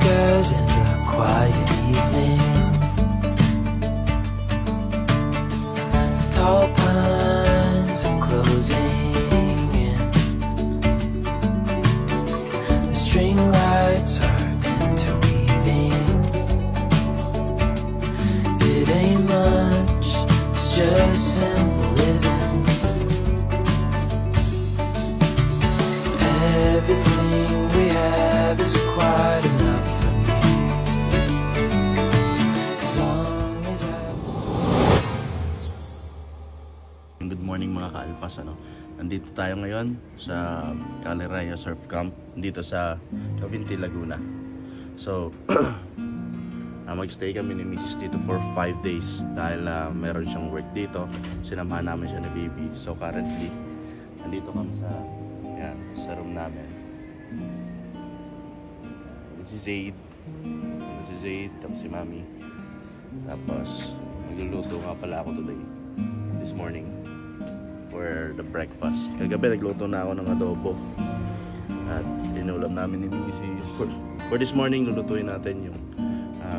speakers in the quiet evening. Tall pines are closing in. The string lights are interweaving. It ain't much, it's just simple living. Everything we have is quite enough for me. As long as Good morning mga kaalpas, Nandito tayo ngayon sa Caliraya Surf Camp dito sa Cavinti, Laguna. So magstay kami ni Mrs. dito for 5 days dahil meron siyang work dito. Sinamahan namin siya ni baby. So currently nandito kami sa room namin. Si Zaid, tapos si Mami. Tapos magluluto nga pala ako this morning for the breakfast. Kagabi nagluto na ako ng adobo at inulam namin ni Mrs. For this morning lulutuin natin yung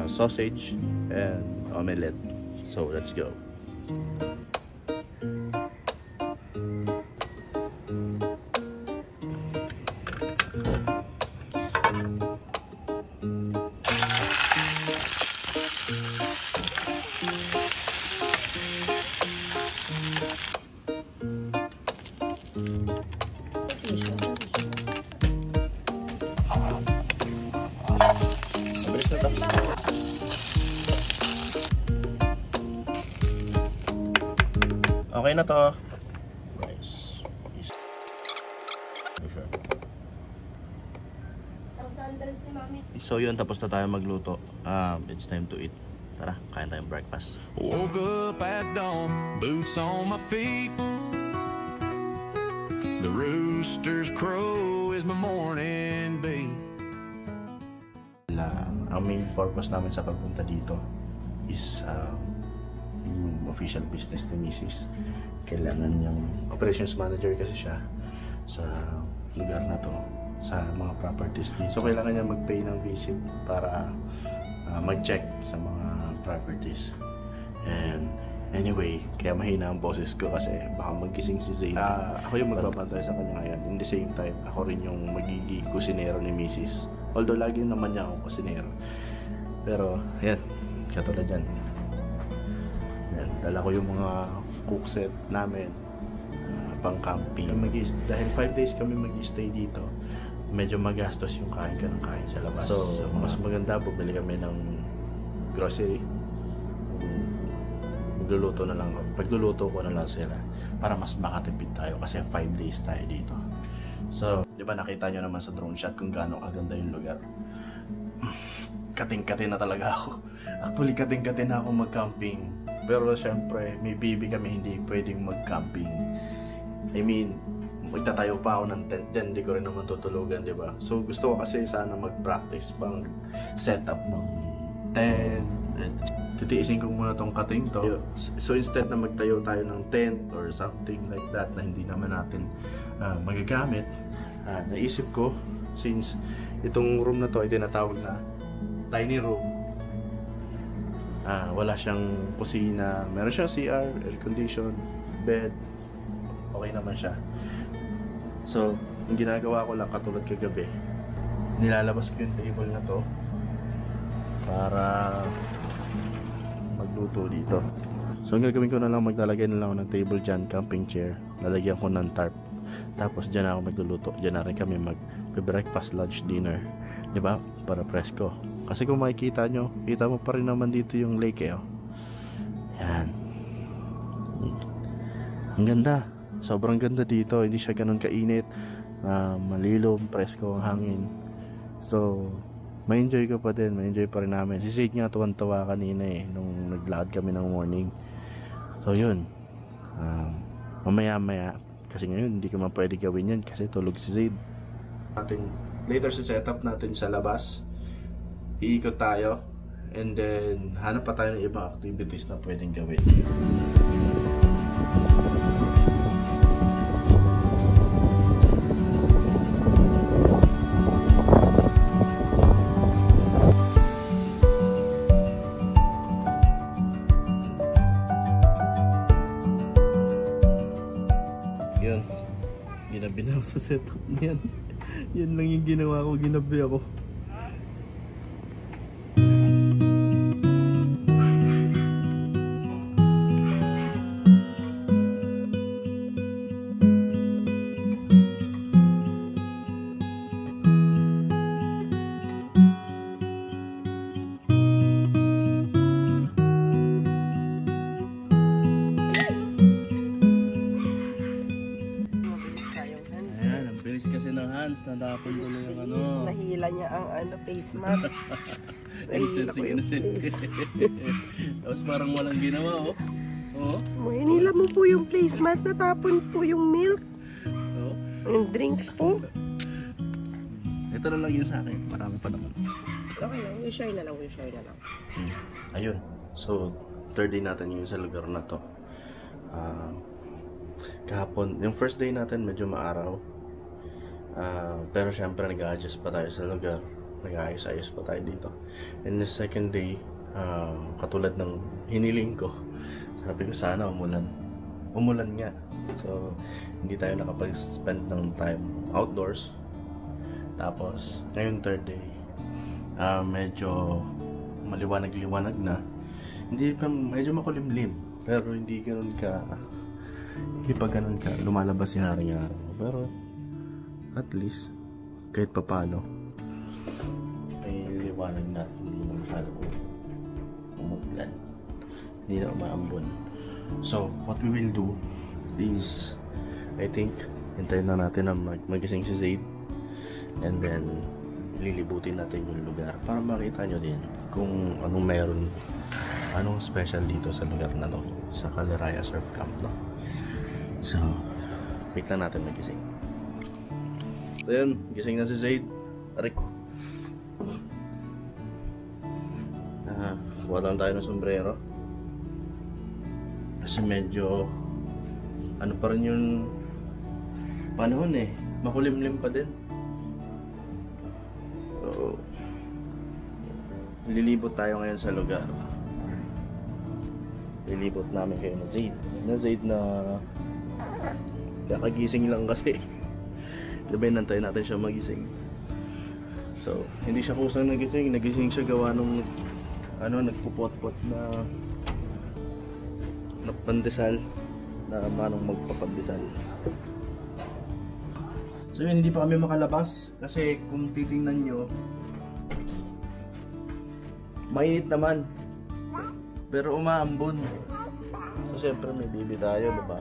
sausage and omelette. So let's go. Okay na to. Nice. So yun, tapos na tayo magluto. It's time to eat. Tara, kain tayong breakfast. Woke up at dawn, boots on my feet. The rooster's crow is my morning beat. Ang main purpose namin sa pagpunta dito is yung official business ni Mrs. Kailangan niyang operations manager kasi siya sa lugar na to, sa mga properties dito. So kailangan niya mag-pay ng visit para mag-check sa mga properties. And anyway, kaya mahina ang boses ko kasi baka magising si Zayn. Ako yung magbabantay sa kanya ngayon. In the same time, ako rin yung magiging kusinero ni Mrs. Although lagi naman niya akong kusinero. Pero yan, katulad yan. Dala ko yung mga cook set namin pang camping. Dahil 5 days kami mag-stay dito, medyo magastos yung kain ka ng kain sa labas. So mas maganda, bumili kami ng grocery. Pagluluto ko na lang sila para mas makatipid tayo kasi 5 days tayo dito. So, di ba nakita nyo naman sa drone shot kung gaano kaganda yung lugar. Kating-kating na talaga ako. Actually, kating-kating na ako mag-camping. Pero syempre, may baby kami, hindi pwedeng mag-camping. I mean, magtatayo pa ako ng tent dyan, hindi ko rin naman tutulugan, di ba? So gusto ko kasi sana mag-practice bang setup ng tent. Titiisin ko muna tong kating to. So instead na magtayo tayo ng tent or something like that na hindi naman natin magagamit, naisip ko, since itong room na to ay tinatawag na tiny room, wala siyang kusina, meron siyang CR, air condition, bed, okay naman siya. So yung ginagawa ko lang katulad kagabi, nilalabas ko yung table na to para magluto dito. So ang gagawin ko na lang, maglalagay na lang ako ng table dyan, camping chair, lalagyan ko ng tarp, tapos dyan ako magluluto. Dyan na rin kami mag-breakfast, lunch, dinner, diba? Para presko. Kasi kung makikita nyo, kita mo pa rin naman dito yung lake eh, oh. Yan. Ang ganda. Sobrang ganda dito. Hindi siya ganun kainit. Malilom, presko ang hangin. So ma-enjoy ko pa din. Ma-enjoy pa rin namin. Si Sid nga tuwan-tuwa kanina eh, nung naglakad kami ng morning. So yun. Mamaya-maya. Kasi ngayon hindi ko man pwede gawin yan kasi tulog si Sid. Later sa setup natin sa labas, iikot tayo and then hanap pa tayo ng ibang activities na pwedeng gawin. setup na yan. Yan lang yung ginawa ko, ginabi ako. Kasi ng hands, natapon tuloy yung ano. Nahila niya ang face mask. Nahila ko yung face. Tapos parang walang ginawa, oh. Oh. Hinila mo po yung face mask, natapon po yung milk. Oh. Yung drinks po. Ito na lang yun sa akin, marami pa naman. Okay lang, we share na lang, we share na lang. Ayun, so third day natin yung sa lugar na to. Kahapon, yung first day natin medyo maaraw. Pero syempre nag-a-adjust pa tayo sa lugar, nag-aayos-ayos pa tayo dito. And the second day, katulad ng hiniling ko, sabi ko sana umulan nga. So hindi tayo nakapag-spend ng time outdoors. Tapos ngayon third day, medyo maliwanag-liwanag na. Hindi pa, medyo makulimlim, pero hindi pa ganun ka lumalabas si haring-araw. Pero at least, kahit pa paano, may liwanag na, hindi na masyado umuulan, hindi na umaambon. So, what we will do is, I think, hintayin na natin na magising si Zaid, and then lilibutin natin yung lugar para makita nyo din kung anong meron, anong special dito sa lugar na to, sa Caliraya Surf Camp, no? So, wait lang natin magising. So yun, gising na si Zaid. Aray ko. Kuha lang tayo ng sombrero. Kasi medyo ano pa rin yung panahon eh. Makulimlim pa din. So, lilibot tayo ngayon sa lugar. Lilibot namin kayo na Zaid na kakagising lang kasi. Diba nantayin natin siya magising. So, hindi siya kusang nagising. Nagising siya gawa nung nagpupot-pot na pandesal na manong magpapandesal. So yun, hindi pa kami makalabas kasi kung titingnan nyo, mainit naman pero umaambon. So syempre may baby tayo, diba?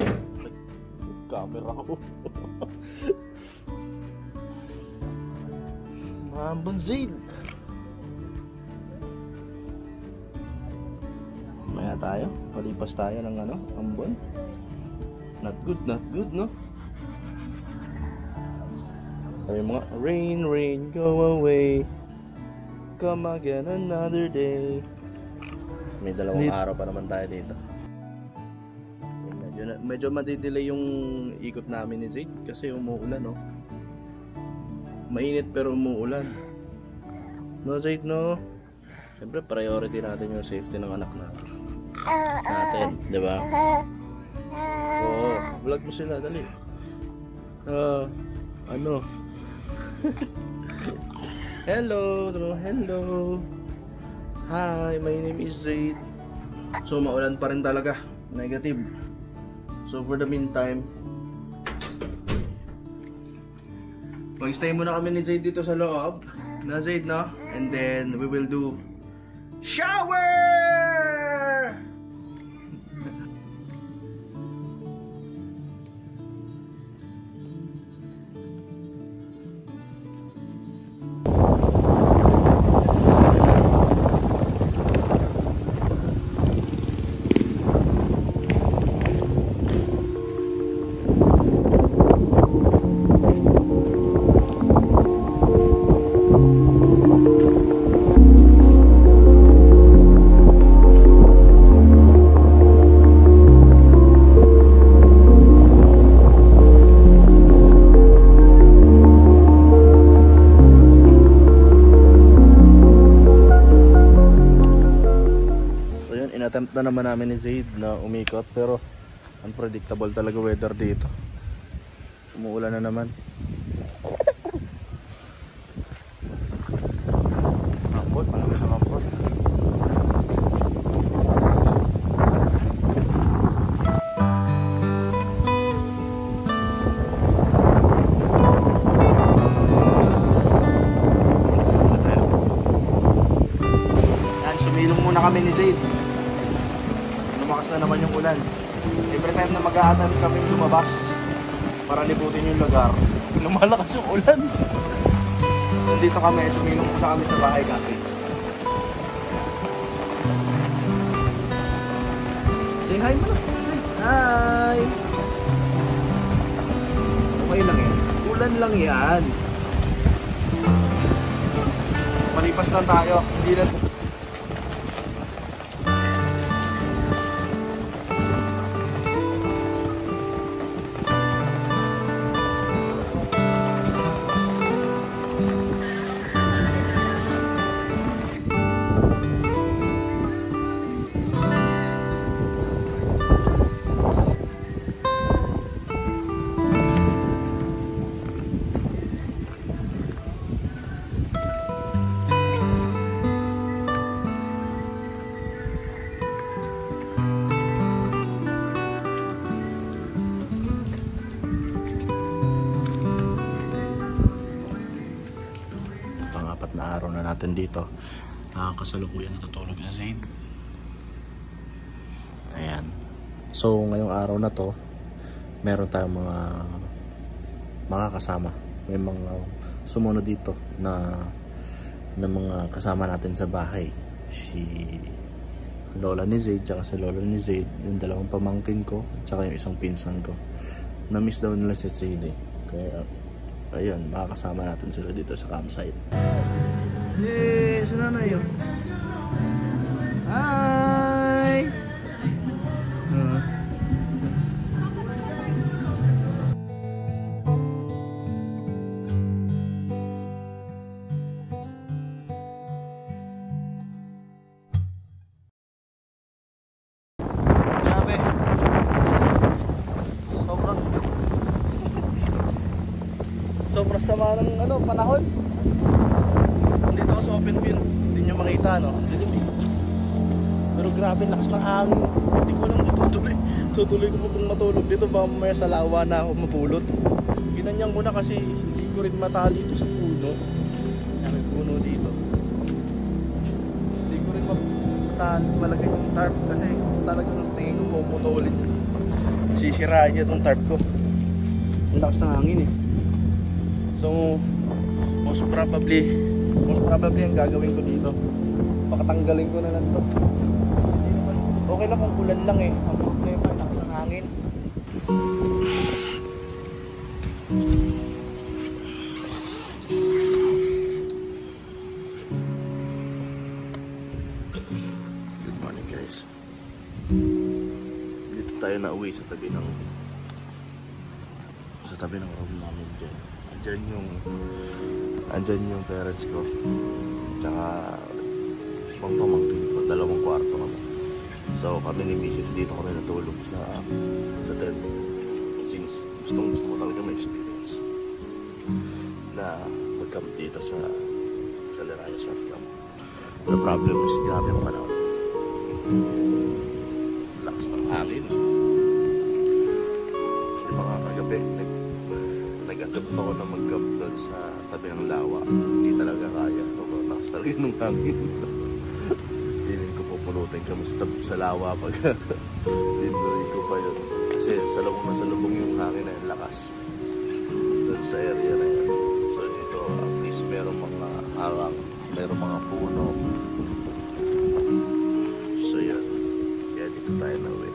Camera ko. Ambon Zaid. Maya tayo, palipas tayo ng ambon. Not good, no? Sabi mga, rain, rain, go away. Come again another day. May dalawang araw pa naman tayo dito. Medyo madidelay yung ikot namin ni Zaid kasi umuulan, no? Mainit pero umuulan. No, Zaid, no? Siyempre, priority natin yung safety ng anak natin. Diba? Oo. Vlog mo sila, dali. Hello. Hi, my name is Zaid. So, maulan pa rin talaga. Negative. So, for the meantime, mag-stay muna kami ni Zaid dito sa loob. Na Zaid, no? And then we will do shower! Attempt na naman namin ni Zaid na umikot pero unpredictable talaga weather dito. Umuulan na naman. Ambot, malakas ang ambot. Sumilong muna kami ni Zaid. Lumakas na naman yung ulan. Every time na mag-a-attempt kami lumabas para libutin yung lugar, lumalakas yung ulan. So dito kami, sumilong muna kami sa bahay cafe. Say hi mo na. Say hi! Okay lang yan. Ulan lang yan. Palipas lang tayo. Hindi na... Pang-apat na araw na natin dito. Kasalukuyan natutulog sa Zaid. Ayan. So ngayong araw na to, meron tayong mga kasama. May mga sumunod dito na mga kasama natin sa bahay. Si lola ni Zaid, tsaka si lola ni Zaid, yung dalawang pamangkin ko, tsaka yung isang pinsan ko. Na-miss daw nila si Zaid eh. Kaya ayun, makakasama natin sila dito sa campsite. Yay! Saan na yun? Hi! Grabe! Sobrang sama ng panahon. Dito ako sa open field, hindi nyo makita, no? Pero grabe, lakas ng hangin. Hindi ko alam kung tutuloy ko pa kung matulog dito, ba mamaya sa lawa na ako mapulot. Ginanyan ko na kasi hindi ko rin matali dito sa puno. May puno dito. Hindi ko rin malagay yung tarp kasi talagang tingin ko puputulin. Sisirain niya itong tarp ko. Ang lakas ng hangin eh. So, most probably ang gagawin ko dito, pakatanggalin ko na lang to. Okay lang kung ulan lang eh. Ang problema, lakas ng hangin. Good morning guys. Dito tayo na uwi sa tabi ng room namin dyan. Andyan yung parents ko, tsaka pamangkin ko, 2 kwarto kami. So kami ni Mrs. dito kami natulog sa tent, since gusto ko talaga may experience na mag-camp dito sa Leraya Surf Camp. The problem is grabe ang panahon, lakas ng hangin. Yung mga kagabi nag-attempt ako na mag-camp doon sa tabi ng lawa. Hindi talaga kaya. Lakas talaga nung hangin. Feeling ko pupulutin kami sa lawa pag tinuloy ko pa yun. Kasi salubong yung hangin na yung lakas doon sa area na yun. So dito at least merong mga harang, merong mga puno. So yun. Kaya dito tayo na uwi.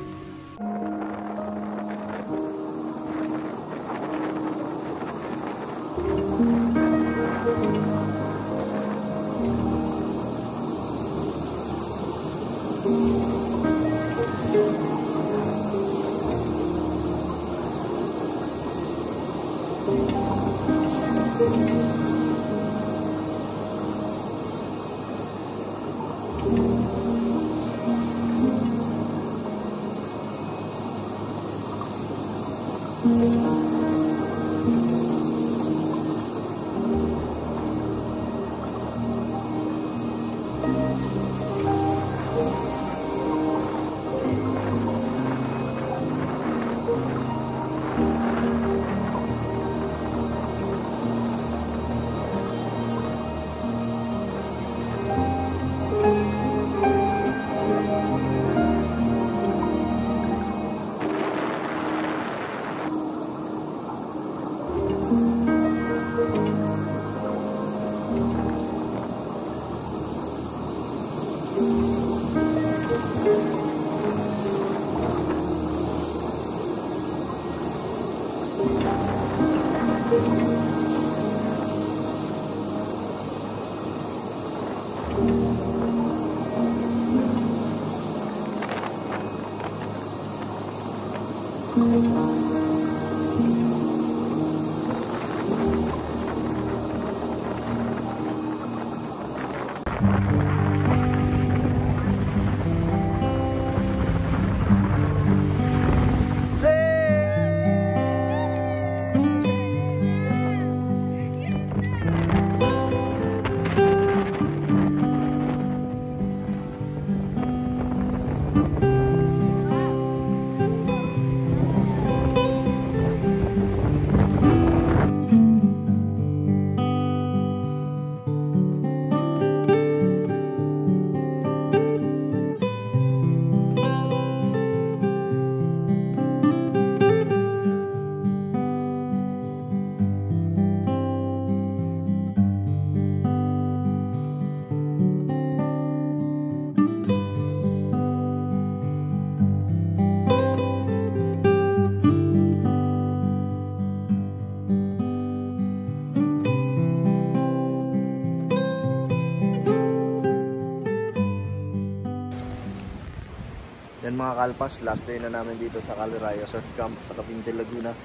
Yan mga kalpas, last day na namin dito sa Caliraya Surf Camp sa Cavite, Laguna.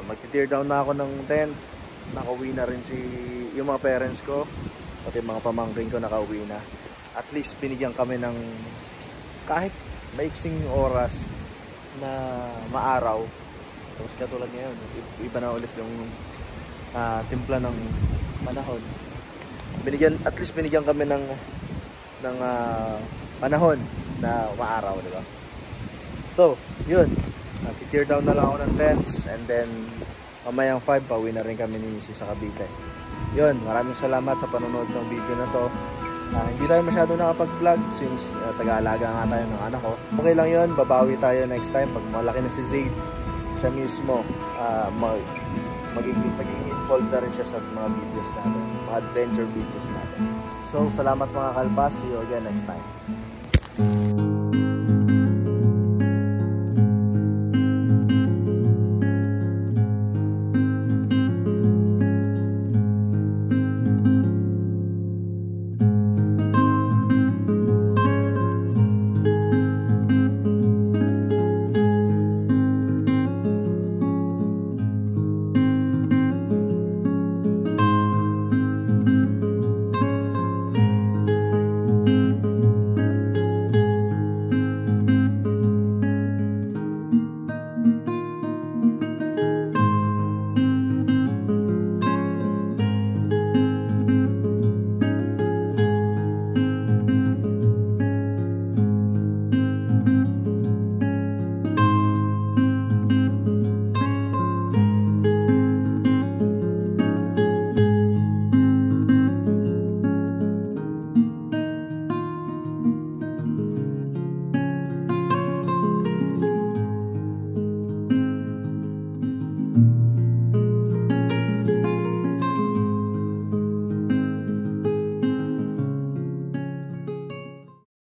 Magti-tear down na ako ng tent. Nakauwi na rin yung mga parents ko, pati mga pamangkin ko nakauwi na. At least binigyan kami ng kahit maiksing oras na maaraw. Tapos katulad ngayon, iba na ulit yung timpla ng panahon. At least binigyan kami ng panahon na maaraw, di ba? So, yun. Nag-tear down na lang ako ng tents, and then mamayang 5 pauwi na rin kami ni Mrs. sa Cavite. Yun, maraming salamat sa panonood ng video na to. Hindi tayo masyado nakapag-vlog since taga-alaga nga tayo ng anak ko. Okay lang yun, babawi tayo next time pag malaki na si Zayd. Siya mismo magiging involved na rin siya sa mga videos natin, mga adventure videos natin. So, salamat mga kalpas. See you again next time.